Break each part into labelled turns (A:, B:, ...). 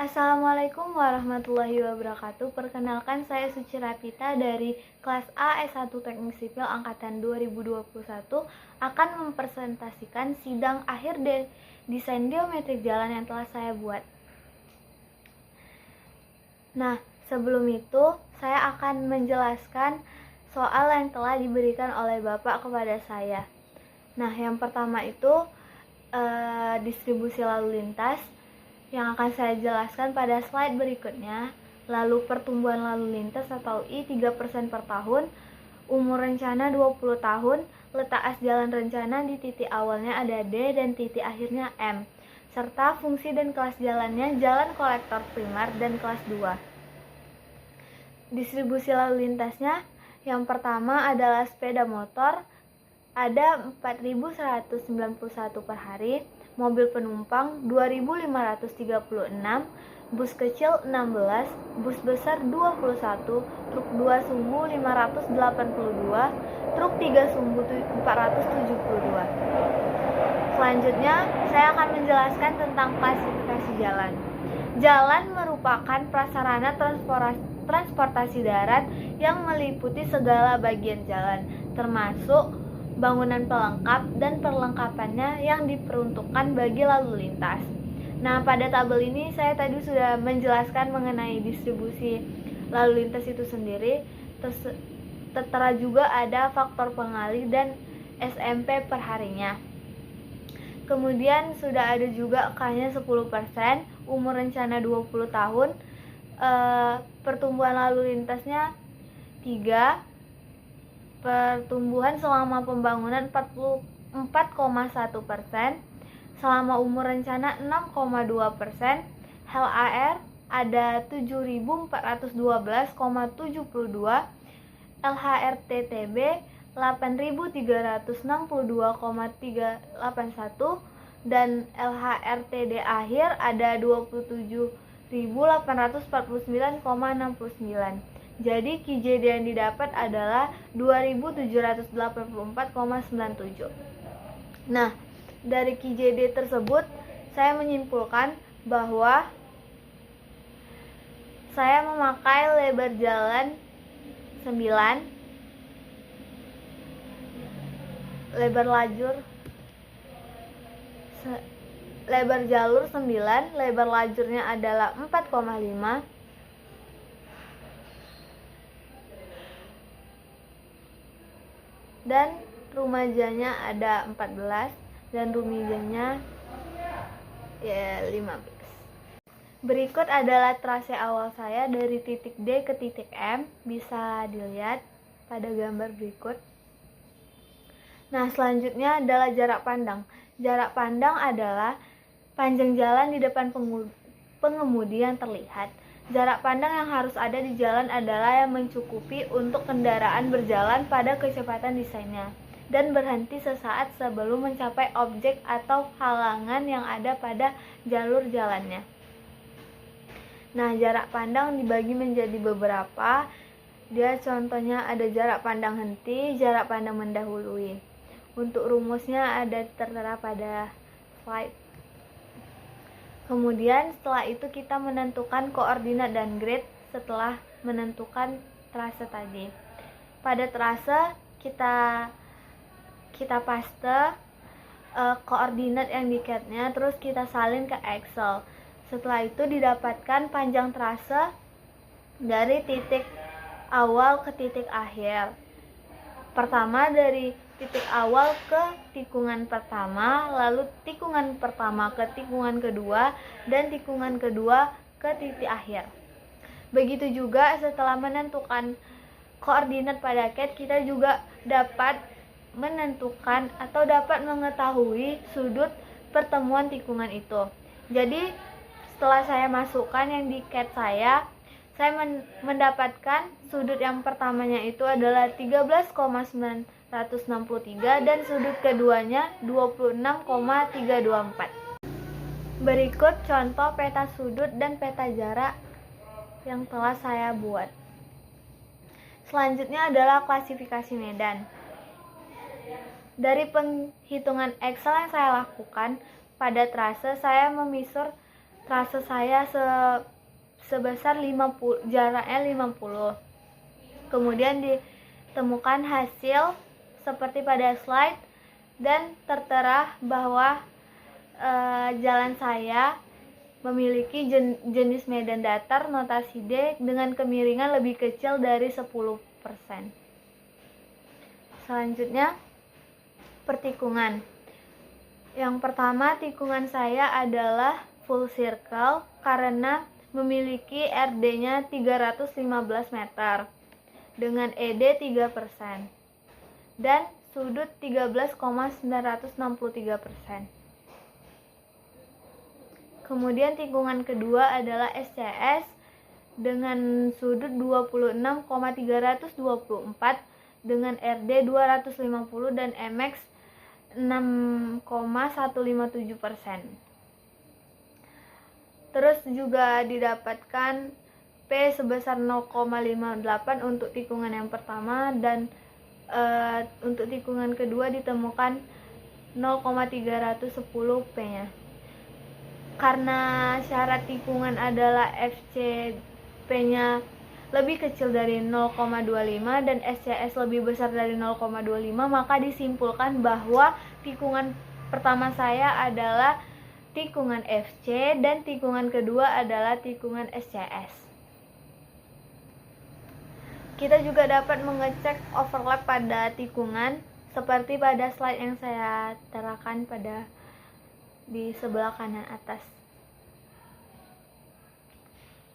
A: Assalamualaikum warahmatullahi wabarakatuh. Perkenalkan, saya Suci Rapita dari kelas A S1 Teknik Sipil angkatan 2021 akan mempresentasikan sidang akhir desain geometrik jalan yang telah saya buat. Nah, sebelum itu saya akan menjelaskan soal yang telah diberikan oleh Bapak kepada saya. Nah, yang pertama itu distribusi lalu lintas yang akan saya jelaskan pada slide berikutnya. Lalu pertumbuhan lalu lintas atau I 3% per tahun, umur rencana 20 tahun, letak as jalan rencana di titik awalnya ada D dan titik akhirnya M, serta fungsi dan kelas jalannya jalan kolektor primer dan kelas 2. Distribusi lalu lintasnya, yang pertama adalah sepeda motor, ada 4.191 per hari, mobil penumpang 2.536, bus kecil 16, bus besar 21, truk 2 sumbu 582, truk 3 sumbu 472. Selanjutnya, saya akan menjelaskan tentang klasifikasi jalan. Jalan merupakan prasarana transportasi darat yang meliputi segala bagian jalan, termasuk bangunan pelengkap dan perlengkapannya yang diperuntukkan bagi lalu lintas. Nah, pada tabel ini saya tadi sudah menjelaskan mengenai distribusi lalu lintas itu sendiri. Tertera juga ada faktor pengalih dan SMP per harinya. Kemudian sudah ada juga K-nya 10%, umur rencana 20 tahun, pertumbuhan lalu lintasnya 3, pertumbuhan selama pembangunan 44,1%, selama umur rencana 6,2%, HLAR ada 7.412,72, LHRTTB 8.362,381, dan LHRTD akhir ada 27.849,69. Jadi KJD yang didapat adalah 2.784,97. Nah, dari KJD tersebut saya menyimpulkan bahwa saya memakai lebar jalan 9, lebar jalur 9, lebar lajurnya adalah 4,5, dan rumajanya ada 14 dan rumijanya 15. Berikut adalah trase awal saya dari titik D ke titik M, bisa dilihat pada gambar berikut. Nah, selanjutnya adalah jarak pandang. Jarak pandang adalah panjang jalan di depan pengemudi yang terlihat. Jarak pandang yang harus ada di jalan adalah yang mencukupi untuk kendaraan berjalan pada kecepatan desainnya dan berhenti sesaat sebelum mencapai objek atau halangan yang ada pada jalur jalannya. Nah, jarak pandang dibagi menjadi beberapa. Dia contohnya ada jarak pandang henti, jarak pandang mendahului. Untuk rumusnya ada tertera pada slide. Kemudian setelah itu kita menentukan koordinat dan grade setelah menentukan trase tadi. Pada trase kita paste koordinat yang di-cat-nya, terus kita salin ke Excel. Setelah itu didapatkan panjang trase dari titik awal ke titik akhir. Pertama dari titik awal ke tikungan pertama, lalu tikungan pertama ke tikungan kedua, dan tikungan kedua ke titik akhir. Begitu juga setelah menentukan koordinat pada CAD, kita juga dapat menentukan atau dapat mengetahui sudut pertemuan tikungan itu. Jadi setelah saya masukkan yang di CAD saya mendapatkan sudut yang pertamanya itu adalah 13,963 dan sudut keduanya 26,324. Berikut contoh peta sudut dan peta jarak yang telah saya buat. Selanjutnya adalah klasifikasi medan. Dari penghitungan Excel yang saya lakukan pada trase, saya memisur trase saya sebesar 50, jaraknya 50. Kemudian ditemukan hasil seperti pada slide dan tertera bahwa jalan saya memiliki jenis medan datar notasi D dengan kemiringan lebih kecil dari 10%. Selanjutnya, pertikungan. Yang pertama, tikungan saya adalah full circle karena memiliki RD-nya 315 meter dengan ED 3% dan sudut 13,963%. Kemudian tikungan kedua adalah SCS dengan sudut 26,324 dengan RD 250 dan MX 6,157%. Terus juga didapatkan P sebesar 0,58 untuk tikungan yang pertama dan untuk tikungan kedua ditemukan 0,310 P-nya. Karena syarat tikungan adalah FCP-nya lebih kecil dari 0,25 dan SCS lebih besar dari 0,25, maka disimpulkan bahwa tikungan pertama saya adalah tikungan FC dan tikungan kedua adalah tikungan SCS. Kita juga dapat mengecek overlap pada tikungan seperti pada slide yang saya terangkan pada di sebelah kanan atas.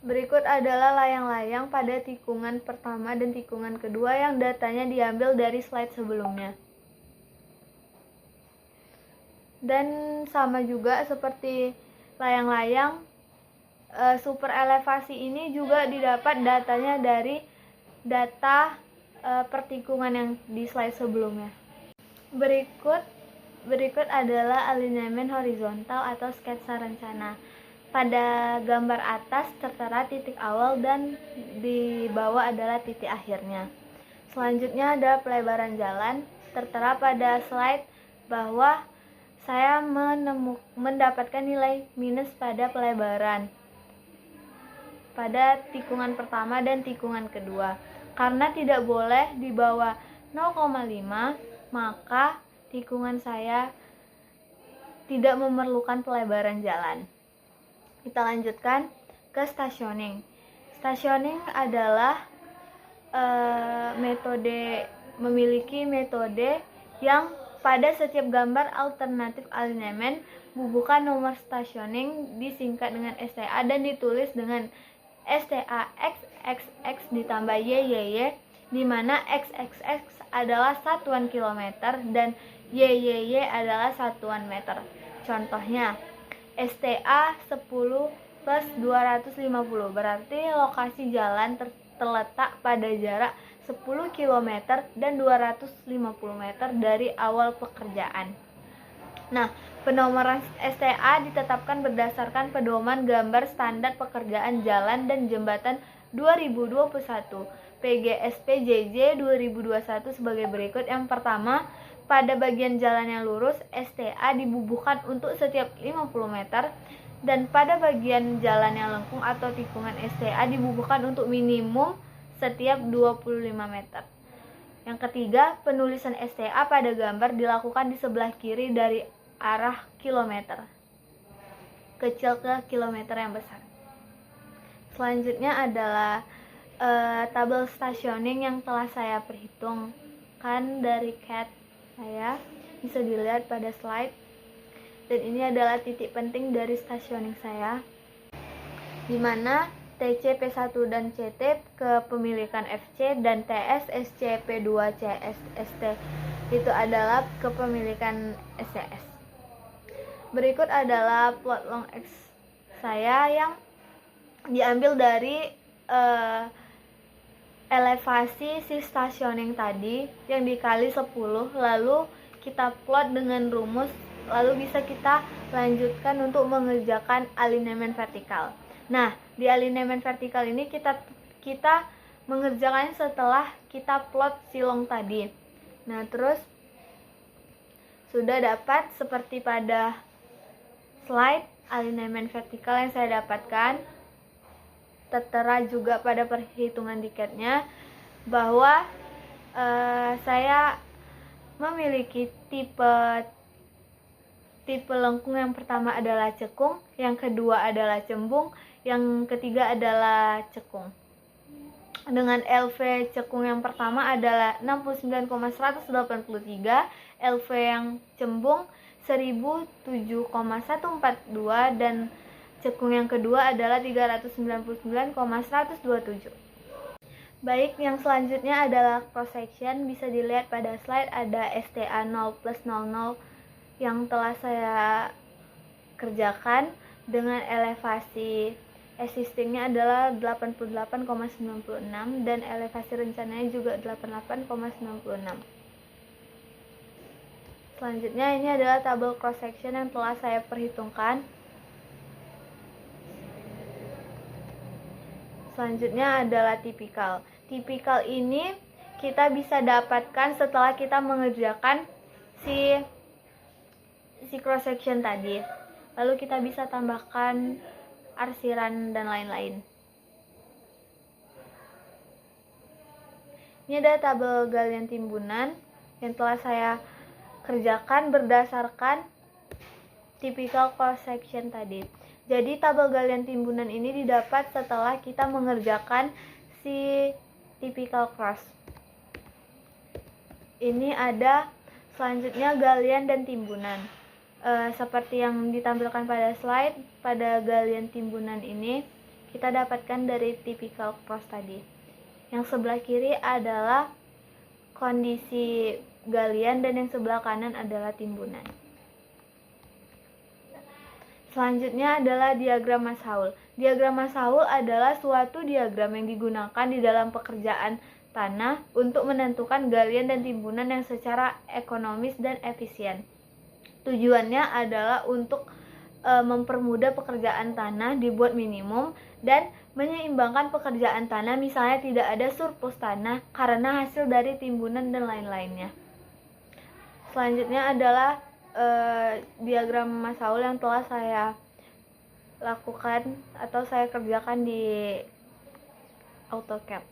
A: Berikut adalah layang-layang pada tikungan pertama dan tikungan kedua yang datanya diambil dari slide sebelumnya. Dan sama juga seperti layang-layang, super elevasi ini juga didapat datanya dari data pertikungan yang di slide sebelumnya. Berikut adalah alinemen horizontal atau sketsa rencana. Pada gambar atas tertera titik awal dan di bawah adalah titik akhirnya. Selanjutnya ada pelebaran jalan. Tertera pada slide bahwa saya mendapatkan nilai minus pada pelebaran pada tikungan pertama dan tikungan kedua. Karena tidak boleh di bawah 0,5, maka tikungan saya tidak memerlukan pelebaran jalan. Kita lanjutkan ke stationing. Stationing adalah memiliki metode yang pada setiap gambar alternatif alinemen, bubukan nomor stationing disingkat dengan STA dan ditulis dengan STA XXX ditambah YYY, di mana XXX adalah satuan kilometer dan YYY adalah satuan meter. Contohnya, STA 10 plus 250 berarti lokasi jalan terletak pada jarak 10 km dan 250 meter dari awal pekerjaan. Nah, penomoran STA ditetapkan berdasarkan pedoman gambar standar pekerjaan jalan dan jembatan 2021 PGSP-JJ 2021 sebagai berikut. Yang pertama, pada bagian jalan yang lurus, STA dibubuhkan untuk setiap 50 meter dan pada bagian jalan yang lengkung atau tikungan STA dibubuhkan untuk minimum setiap 25 meter. Yang ketiga, penulisan STA pada gambar dilakukan di sebelah kiri dari arah kilometer kecil ke kilometer yang besar. Selanjutnya adalah tabel stationing yang telah saya perhitungkan dari CAD saya, bisa dilihat pada slide. Dan ini adalah titik penting dari stationing saya, di mana TC P1 dan CT kepemilikan FC dan TS SC P2 CS ST itu adalah kepemilikan SCS. Berikut adalah plot long X saya yang diambil dari elevasi si stationing tadi yang dikali 10, lalu kita plot dengan rumus, lalu bisa kita lanjutkan untuk mengerjakan alinemen vertikal. Nah, di alinemen vertikal ini kita mengerjakannya setelah kita plot silong tadi. Nah, terus sudah dapat seperti pada slide, alinemen vertikal yang saya dapatkan. Tertera juga pada perhitungan diketnya bahwa saya memiliki tipe lengkung. Yang pertama adalah cekung, yang kedua adalah cembung, yang ketiga adalah cekung. Dengan LV cekung yang pertama adalah 69,183, LV yang cembung 1007,142, dan cekung yang kedua adalah 399,127. Baik, yang selanjutnya adalah cross section. Bisa dilihat pada slide ada STA 0+00 yang telah saya kerjakan dengan elevasi existingnya adalah 88,96 dan elevasi rencananya juga 88,96. Selanjutnya ini adalah tabel cross section yang telah saya perhitungkan. Selanjutnya adalah tipikal. Tipikal ini kita bisa dapatkan setelah kita mengerjakan si cross section tadi. Lalu kita bisa tambahkan arsiran dan lain-lain. Ini ada tabel galian timbunan yang telah saya kerjakan berdasarkan tipikal cross section tadi. Jadi tabel galian timbunan ini didapat setelah kita mengerjakan si tipikal cross. Ini ada selanjutnya galian dan timbunan. Seperti yang ditampilkan pada slide, pada galian timbunan ini kita dapatkan dari tipikal cross tadi. Yang sebelah kiri adalah kondisi galian dan yang sebelah kanan adalah timbunan. Selanjutnya adalah diagram Masaul. Diagram Masaul adalah suatu diagram yang digunakan di dalam pekerjaan tanah untuk menentukan galian dan timbunan yang secara ekonomis dan efisien. Tujuannya adalah untuk mempermudah pekerjaan tanah dibuat minimum dan menyeimbangkan pekerjaan tanah, misalnya tidak ada surplus tanah karena hasil dari timbunan dan lain-lainnya. Selanjutnya adalah diagram Masaul yang telah saya lakukan atau saya kerjakan di AutoCAD.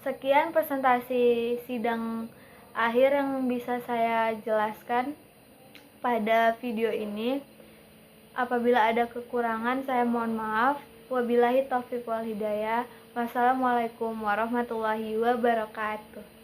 A: Sekian presentasi sidang akhir yang bisa saya jelaskan pada video ini. Apabila ada kekurangan saya mohon maaf. Wabillahi taufiq wal hidayah. Wassalamualaikum warahmatullahi wabarakatuh.